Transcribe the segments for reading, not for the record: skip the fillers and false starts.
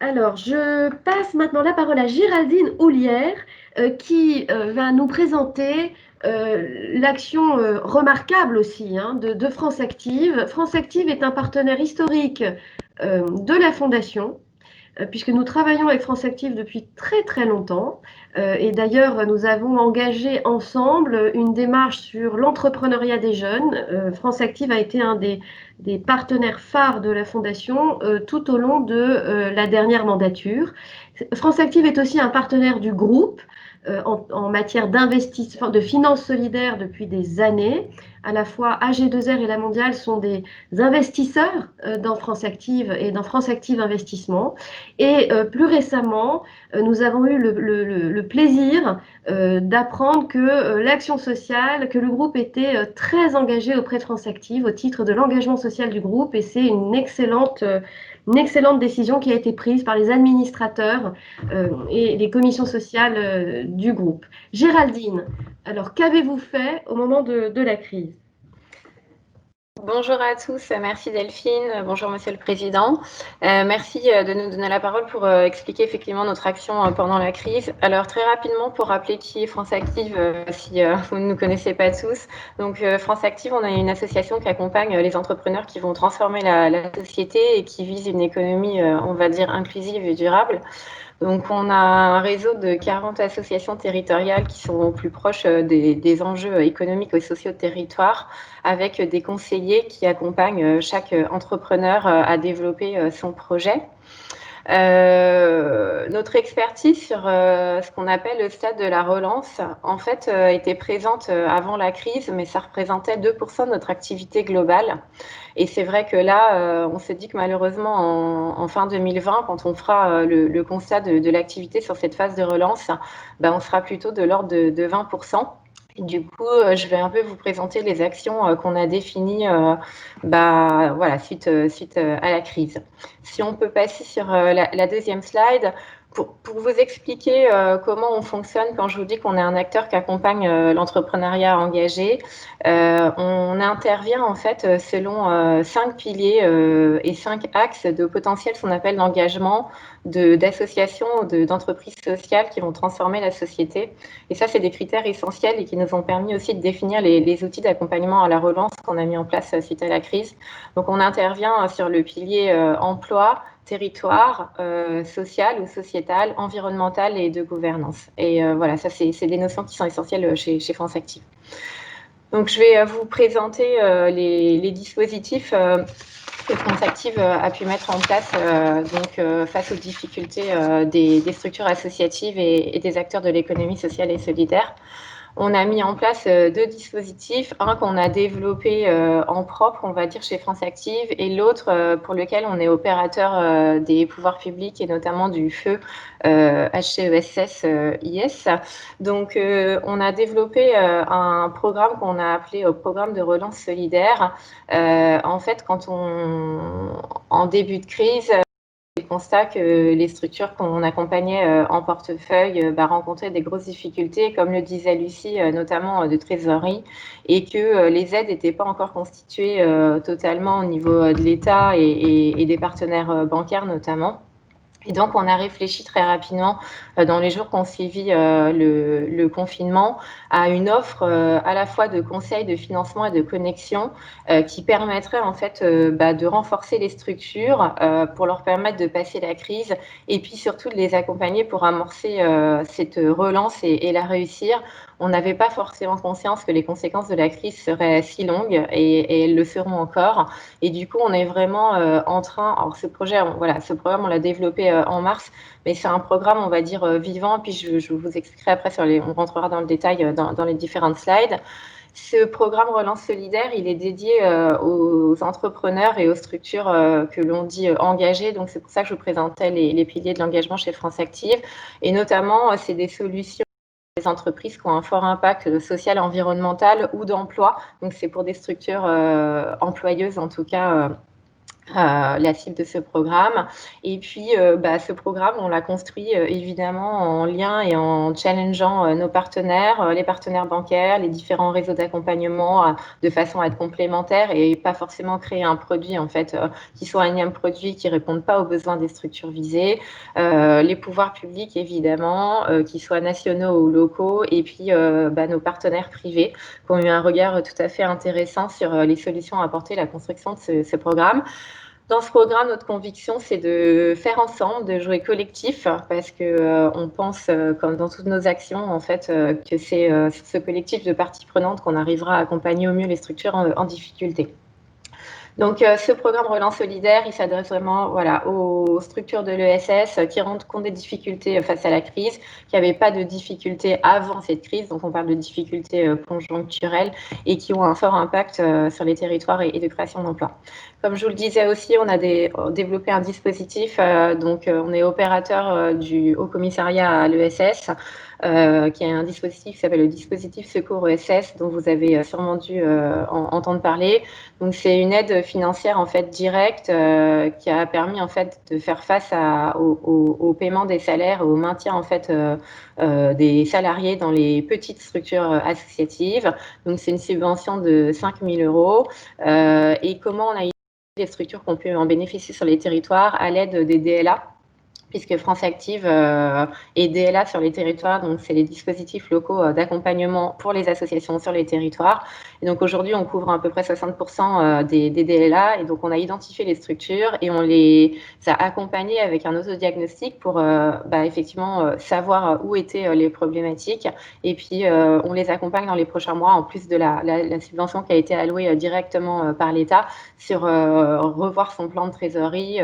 Alors, je passe maintenant la parole à Géraldine Houlière, qui va nous présenter l'action remarquable aussi, hein, de France Active. France Active est un partenaire historique de la Fondation, puisque nous travaillons avec France Active depuis très très longtemps. Et d'ailleurs, nous avons engagé ensemble une démarche sur l'entrepreneuriat des jeunes. France Active a été un des partenaires phares de la Fondation tout au long de la dernière mandature. France Active est aussi un partenaire du groupe en matière d'investissement, de finances solidaires depuis des années. À la fois AG2R et la Mondiale sont des investisseurs dans France Active et dans France Active Investissement. Et plus récemment, nous avons eu le plaisir d'apprendre que l'action sociale, que le groupe était très engagé auprès de France Active au titre de l'engagement social du groupe. Et c'est une excellente décision qui a été prise par les administrateurs et les commissions sociales du groupe. Géraldine, alors qu'avez-vous fait au moment de la crise? Bonjour à tous, merci Delphine, bonjour Monsieur le Président. Merci de nous donner la parole pour expliquer effectivement notre action pendant la crise. Alors très rapidement, pour rappeler qui est France Active, si vous ne nous connaissez pas tous. Donc France Active, on est une association qui accompagne les entrepreneurs qui vont transformer la société et qui vise une économie, on va dire, inclusive et durable. Donc, on a un réseau de 40 associations territoriales qui sont au plus proche des enjeux économiques et sociaux de territoire, avec des conseillers qui accompagnent chaque entrepreneur à développer son projet. Notre expertise sur ce qu'on appelle le stade de la relance, en fait, était présente avant la crise, mais ça représentait 2% de notre activité globale. Et c'est vrai que là, on s'est dit que malheureusement, en fin 2020, quand on fera le constat de l'activité sur cette phase de relance, ben, on sera plutôt de l'ordre de 20%. Et du coup, je vais un peu vous présenter les actions qu'on a définies voilà, suite à la crise. Si on peut passer sur la deuxième slide, pour vous expliquer comment on fonctionne quand je vous dis qu'on est un acteur qui accompagne l'entrepreneuriat engagé, on intervient en fait selon 5 piliers et 5 axes de potentiel, ce qu'on appelle d'engagement, d'associations, d'entreprises sociales qui vont transformer la société. Et ça, c'est des critères essentiels et qui nous ont permis aussi de définir les outils d'accompagnement à la relance qu'on a mis en place suite à la crise. Donc, on intervient sur le pilier emploi, territoire, social ou sociétal, environnemental et de gouvernance. Et voilà, ça, c'est des notions qui sont essentielles chez France Active. Donc, je vais vous présenter les dispositifs que France Active a pu mettre en place face aux difficultés des structures associatives et des acteurs de l'économie sociale et solidaire. On a mis en place deux dispositifs, un qu'on a développé en propre, on va dire, chez France Active, et l'autre pour lequel on est opérateur des pouvoirs publics et notamment du feu HCESS-IS. Donc, on a développé un programme qu'on a appelé programme de relance solidaire. En fait, en début de crise, le constat que les structures qu'on accompagnait en portefeuille rencontraient des grosses difficultés, comme le disait Lucie, notamment de trésorerie, et que les aides n'étaient pas encore constituées totalement au niveau de l'État et des partenaires bancaires notamment. Et donc, on a réfléchi très rapidement dans les jours qui ont suivi le confinement à une offre à la fois de conseils, de financement et de connexion qui permettrait en fait de renforcer les structures pour leur permettre de passer la crise et puis surtout de les accompagner pour amorcer cette relance et la réussir. On n'avait pas forcément conscience que les conséquences de la crise seraient si longues et elles le seront encore. Et du coup, on est vraiment en train. Alors, ce programme, on l'a développé en mars, mais c'est un programme, on va dire, vivant. Puis je vous expliquerai après on rentrera dans le détail dans les différentes slides. Ce programme Relance Solidaire, il est dédié aux entrepreneurs et aux structures que l'on dit engagées. Donc, c'est pour ça que je vous présentais les piliers de l'engagement chez France Active. Et notamment, c'est des solutions des entreprises qui ont un fort impact social, environnemental ou d'emploi. Donc, c'est pour des structures employeuses, en tout cas, la cible de ce programme. Et puis, ce programme, on l'a construit évidemment en lien et en challengeant nos partenaires, les partenaires bancaires, les différents réseaux d'accompagnement, de façon à être complémentaires et pas forcément créer un produit en fait qui soit un énième produit qui réponde pas aux besoins des structures visées. Les pouvoirs publics évidemment, qu'ils soient nationaux ou locaux, et puis nos partenaires privés qui ont eu un regard tout à fait intéressant sur les solutions à apporter à la construction de ce programme. Dans ce programme, notre conviction, c'est de faire ensemble, de jouer collectif, parce que on pense, comme dans toutes nos actions, en fait, que c'est ce collectif de parties prenantes qu'on arrivera à accompagner au mieux les structures en difficulté. Donc, ce programme Relance solidaire, il s'adresse vraiment aux structures de l'ESS qui rendent compte des difficultés face à la crise, qui n'avaient pas de difficultés avant cette crise, donc on parle de difficultés conjoncturelles et qui ont un fort impact sur les territoires et de création d'emplois. Comme je vous le disais aussi, on a développé un dispositif, on est opérateur du Haut Commissariat à l'ESS, qui est un dispositif qui s'appelle le dispositif Secours ESS, dont vous avez sûrement dû entendre parler. Donc c'est une aide financière en fait directe qui a permis en fait de faire face au paiement des salaires, au maintien en fait des salariés dans les petites structures associatives. Donc c'est une subvention de 5 000 €. Et comment on a aidé les structures qui ont pu en bénéficier sur les territoires à l'aide des DLA, puisque France Active et DLA sur les territoires, donc c'est les dispositifs locaux d'accompagnement pour les associations sur les territoires. Et donc aujourd'hui, on couvre à peu près 60% des DLA, et donc on a identifié les structures et on les a accompagnées avec un autodiagnostic pour effectivement savoir où étaient les problématiques, et puis on les accompagne dans les prochains mois, en plus de la subvention qui a été allouée directement par l'État, sur revoir son plan de trésorerie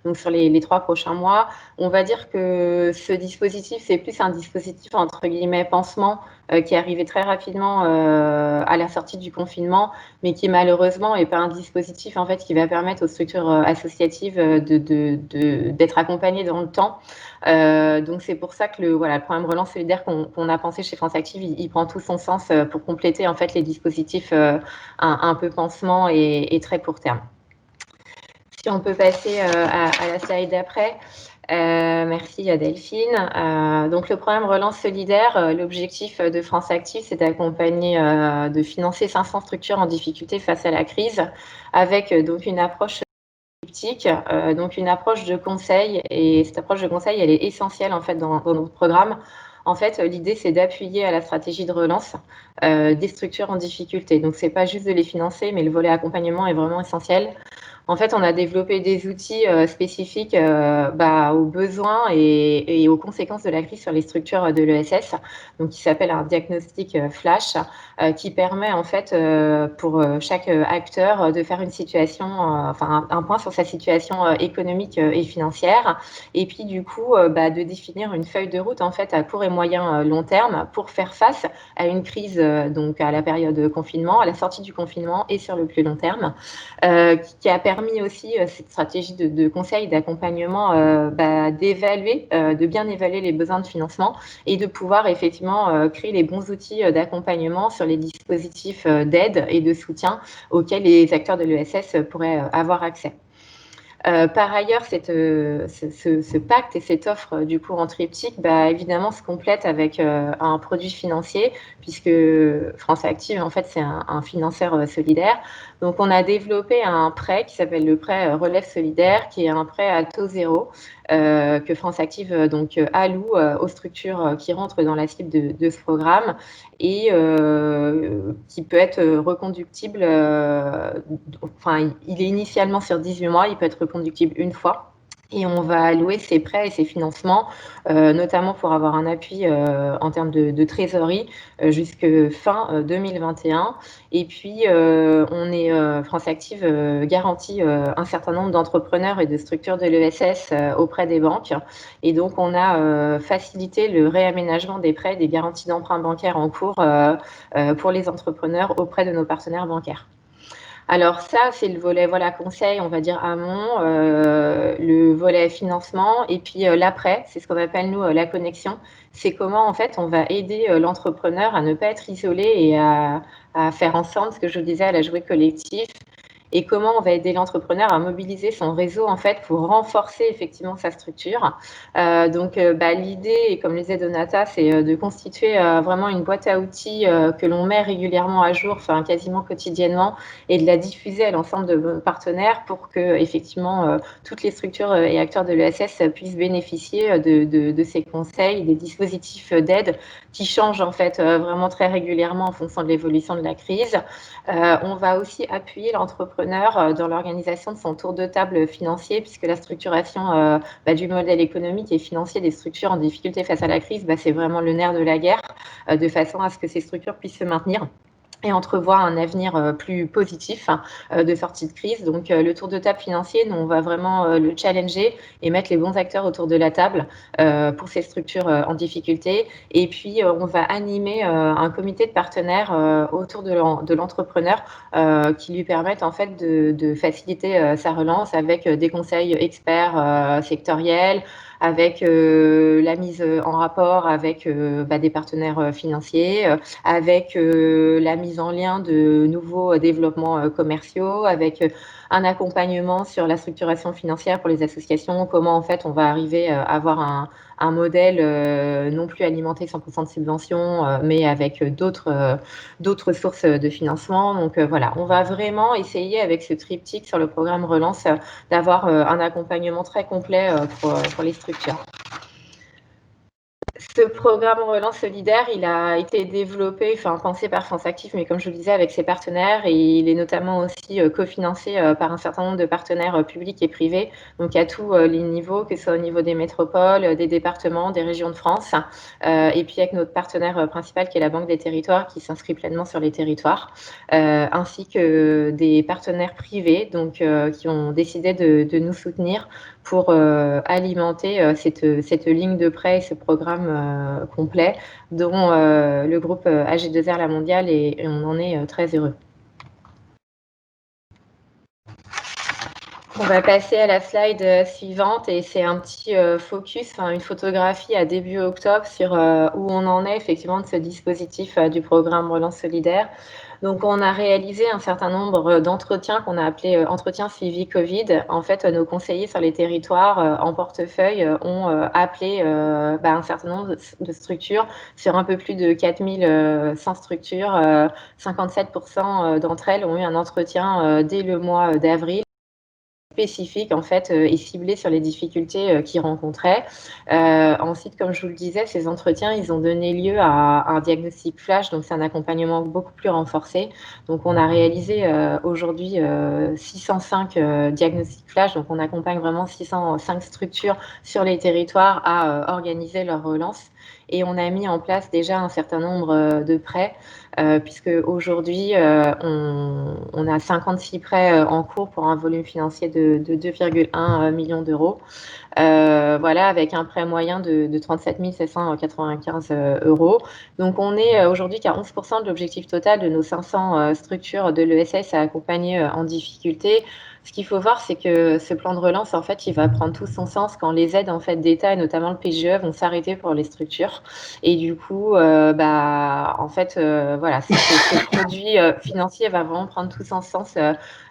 donc sur les 3 prochains mois. On va dire que ce dispositif, c'est plus un dispositif entre guillemets pansement qui est arrivé très rapidement à la sortie du confinement, mais qui malheureusement n'est pas un dispositif en fait qui va permettre aux structures associatives d'être accompagnées dans le temps. Donc c'est pour ça que le programme Relance solidaire qu'on a pensé chez France Active, il prend tout son sens pour compléter en fait les dispositifs un peu pansement et très court terme. Si on peut passer à la slide d'après. Merci à Delphine. Donc le programme Relance solidaire, l'objectif de France Active, c'est d'accompagner, de financer 500 structures en difficulté face à la crise, avec donc une approche triptyque, donc une approche de conseil. Et cette approche de conseil, elle est essentielle en fait dans notre programme. En fait, l'idée, c'est d'appuyer à la stratégie de relance des structures en difficulté. Donc c'est pas juste de les financer, mais le volet accompagnement est vraiment essentiel. En fait, on a développé des outils spécifiques aux besoins et aux conséquences de la crise sur les structures de l'ESS, donc qui s'appelle un diagnostic flash, qui permet en fait pour chaque acteur de faire une situation, un point sur sa situation économique et financière, et puis du coup de définir une feuille de route en fait à court et moyen long terme pour faire face à une crise, donc à la période de confinement, à la sortie du confinement et sur le plus long terme, qui a permis aussi cette stratégie de conseil, d'accompagnement, d'évaluer, de bien évaluer les besoins de financement et de pouvoir effectivement créer les bons outils d'accompagnement sur les dispositifs d'aide et de soutien auxquels les acteurs de l'ESS pourraient avoir accès. Par ailleurs, ce pacte et cette offre du coup en triptyque, évidemment, se complète avec un produit financier, puisque France Active, en fait, c'est un financeur solidaire. Donc, on a développé un prêt qui s'appelle le prêt Relève solidaire, qui est un prêt à taux zéro que France Active alloue aux structures qui rentrent dans la cible de ce programme, et qui peut être reconductible. Il est initialement sur 18 mois, il peut être reconductible une fois. Et on va allouer ces prêts et ces financements, notamment pour avoir un appui en termes de trésorerie jusque fin 2021. Et puis, France Active garantit un certain nombre d'entrepreneurs et de structures de l'ESS auprès des banques. Et donc, on a facilité le réaménagement des prêts, des garanties d'emprunt bancaire en cours pour les entrepreneurs auprès de nos partenaires bancaires. Alors ça, c'est le volet conseil, on va dire amont, le volet financement, et puis l'après, c'est ce qu'on appelle nous la connexion. C'est comment en fait on va aider l'entrepreneur à ne pas être isolé et à faire ensemble, ce que je disais, à la jouer collectif, et comment on va aider l'entrepreneur à mobiliser son réseau en fait pour renforcer effectivement sa structure. Donc l'idée, et comme le disait Donata, c'est de constituer vraiment une boîte à outils que l'on met régulièrement à jour, enfin quasiment quotidiennement, et de la diffuser à l'ensemble de nos partenaires pour que effectivement toutes les structures et acteurs de l'ESS puissent bénéficier de ces conseils, des dispositifs d'aide qui changent en fait vraiment très régulièrement en fonction de l'évolution de la crise. On va aussi appuyer l'entrepreneur dans l'organisation de son tour de table financier, puisque la structuration du modèle économique et financier des structures en difficulté face à la crise, c'est vraiment le nerf de la guerre, de façon à ce que ces structures puissent se maintenir et entrevoir un avenir plus positif de sortie de crise. Donc le tour de table financier, nous, on va vraiment le challenger et mettre les bons acteurs autour de la table pour ces structures en difficulté. Et puis on va animer un comité de partenaires autour de l'entrepreneur qui lui permettent en fait de faciliter sa relance avec des conseils experts sectoriels, avec la mise en rapport avec des partenaires financiers, avec la mise en lien de nouveaux développements commerciaux, avec un accompagnement sur la structuration financière pour les associations, comment en fait on va arriver à avoir un modèle non plus alimenté 100% de subventions, mais avec d'autres sources de financement. Donc voilà, on va vraiment essayer avec ce triptyque sur le programme Relance d'avoir un accompagnement très complet pour les structures. Ce programme Relance Solidaire, il a été développé, pensé par France Active, mais comme je le disais, avec ses partenaires, et il est notamment aussi cofinancé par un certain nombre de partenaires publics et privés, donc à tous les niveaux, que ce soit au niveau des métropoles, des départements, des régions de France, et puis avec notre partenaire principal qui est la Banque des Territoires, qui s'inscrit pleinement sur les territoires, ainsi que des partenaires privés, donc qui ont décidé de nous soutenir pour alimenter cette ligne de prêt et ce programme complet dont le groupe AG2R La Mondiale, et on en est très heureux. On va passer à la slide suivante, et c'est un petit focus, une photographie à début octobre sur où on en est effectivement de ce dispositif du programme Relance Solidaire. Donc, on a réalisé un certain nombre d'entretiens qu'on a appelés entretiens suivi Covid. En fait, nos conseillers sur les territoires en portefeuille ont appelé un certain nombre de structures sur un peu plus de 4100 structures. 57% d'entre elles ont eu un entretien dès le mois d'avril, spécifique en fait et ciblé sur les difficultés qu'ils rencontraient. Ensuite, comme je vous le disais, ces entretiens, ils ont donné lieu à un diagnostic flash, donc c'est un accompagnement beaucoup plus renforcé. Donc on a réalisé aujourd'hui 605 diagnostics flash, donc on accompagne vraiment 605 structures sur les territoires à organiser leur relance. Et on a mis en place déjà un certain nombre de prêts, puisque aujourd'hui, on a 56 prêts en cours pour un volume financier de 2,1 millions d'euros. Voilà, avec un prêt moyen de 37 795 euros. Donc on est aujourd'hui qu'à 11% de l'objectif total de nos 500 structures de l'ESS à accompagner en difficulté. Ce qu'il faut voir, c'est que ce plan de relance, en fait, il va prendre tout son sens quand les aides en fait, d'État, et notamment le PGE, vont s'arrêter pour les structures. Et du coup, en fait, voilà, ce produit financier va vraiment prendre tout son sens,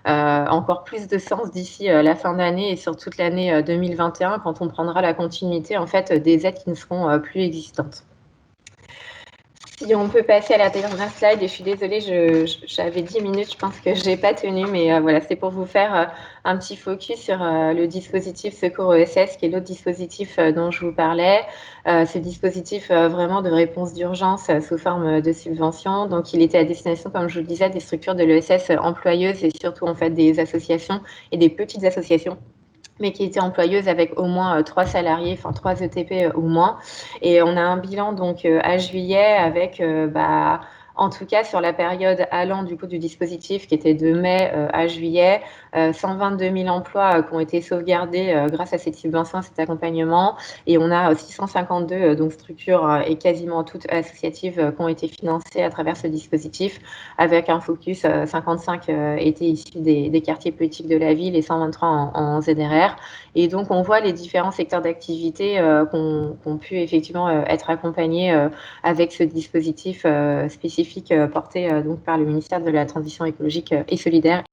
encore plus de sens d'ici la fin d'année et sur toute l'année 2021, quand on prendra la continuité en fait, des aides qui ne seront plus existantes. Si on peut passer à la dernière slide, et je suis désolée, j'avais 10 minutes, je pense que je n'ai pas tenu, mais voilà, c'est pour vous faire un petit focus sur le dispositif Secours ESS, qui est l'autre dispositif dont je vous parlais. Ce dispositif vraiment de réponse d'urgence sous forme de subvention. Donc, il était à destination, comme je vous le disais, des structures de l'ESS employeuses, et surtout en fait des associations et des petites associations, mais qui étaient employeuses avec au moins 3 salariés, 3 ETP ou moins. Et on a un bilan donc à juillet avec, en tout cas sur la période allant du coup du dispositif, qui était de mai à juillet, 122 000 emplois qui ont été sauvegardés grâce à cette subvention, à cet accompagnement. Et on a 652 donc structures et quasiment toutes associatives qui ont été financées à travers ce dispositif, avec un focus 55 étaient issus des quartiers politiques de la ville et 123 en ZRR. Et donc, on voit les différents secteurs d'activité qui ont pu effectivement être accompagnés avec ce dispositif spécifique porté donc par le ministère de la Transition écologique et solidaire